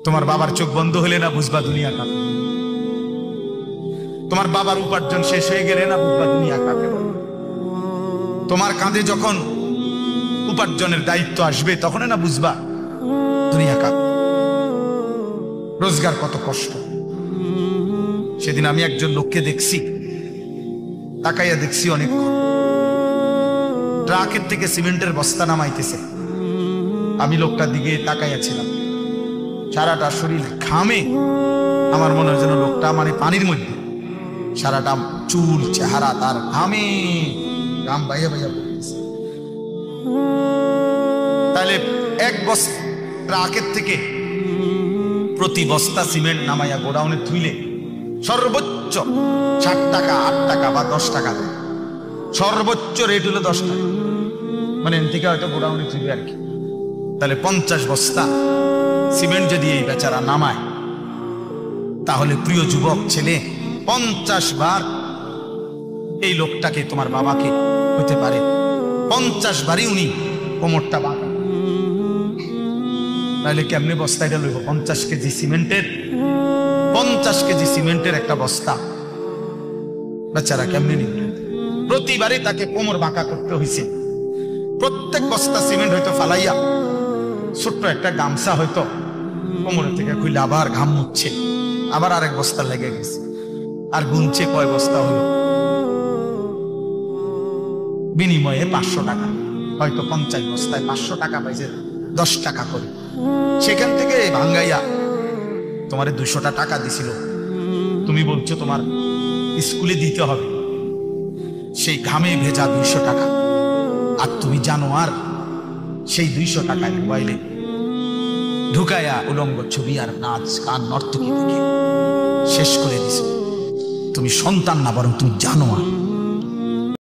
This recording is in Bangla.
তোমার বাবার চোখ বন্ধ হলে না বুঝবা দুনিয়া কাকে, তোমার বাবার উপার্জন শেষ হয়ে গেলে না বুঝবা দুনিয়া কাকে। তোমার কাঁধে যখন উপার্জনের দায়িত্ব আসবে তখন না বুঝবা দুনিয়া কাকে, রোজগার কত কষ্ট। সেদিন আমি একজন লোককে দেখছি, তাকাইয়া দেখছি অনেক, ট্রাকের থেকে সিমেন্টের বস্তা নামাইতেছে। আমি লোকটার দিকে তাকাইয়াছিলাম, সারাটা শরীর ঘামে, আমার মনে হয় যেন লোকটা মানে পানির মধ্যে, সারাটা চুল চেহারা তার ঘামে, ঘাম বাইয়া বাইয়া পড়তেছে। তাহলে এক বস্তা ট্রাকের থেকে প্রতি বস্তা সিমেন্ট নামাইয়া গোডাউনে ধুইলে সর্বোচ্চ 7 টাকা 8 টাকা বা 10 টাকা দেয়। সর্বোচ্চ রেট হলো 10 টাকা, মানে এর থেকে হয়তো গোডাউনে ধুইবে আর কি। তাহলে 50 বস্তা সিমেন্ট যদি এই বেচারা নামায়, তাহলে প্রিয় যুবক ছেলে 50 বার এই লোকটাকে, তোমার বাবাকে হইতে পারে 50 বারই উনি কোমরটা বাঁকা। তাহলে কেমনে বস্তাটা লইব? 50 কেজি সিমেন্টের, 50 কেজি সিমেন্টের একটা বস্তা বেচারা কেমনে নিবে? প্রতিবারই তাকে কোমর বাঁকা করতে হয়েছে। প্রত্যেক বস্তা সিমেন্ট হয়তো ফালাইয়া ছোট্ট একটা গামছা হয়তো কোমরের থেকে খুলে আবার ঘাম মুছছে, আবার আরেক বস্তা লেগে গেছে, আর গুনছে কয় বস্তা হলো। বিনিময়ে 500 টাকা, হয়তো 50 বস্তায় 500 টাকা পাইছে, 10 টাকা করে। সেখান থেকে ভাঙ্গাইয়া তোমার 200টা টাকা দিছিল, তুমি বলছো তোমার স্কুলে দিতে হবে, সেই ঘামে ভেজা 200 টাকা। আর তুমি জানো আর সেই 200 টাকায় মোবাইলে ঢুকাইয়া উলঙ্গ ছবি আর নাচ গান নর্তকী দেখে শেষ করে দিছ। তুমি সন্তান না, বরং তুমি জানো আর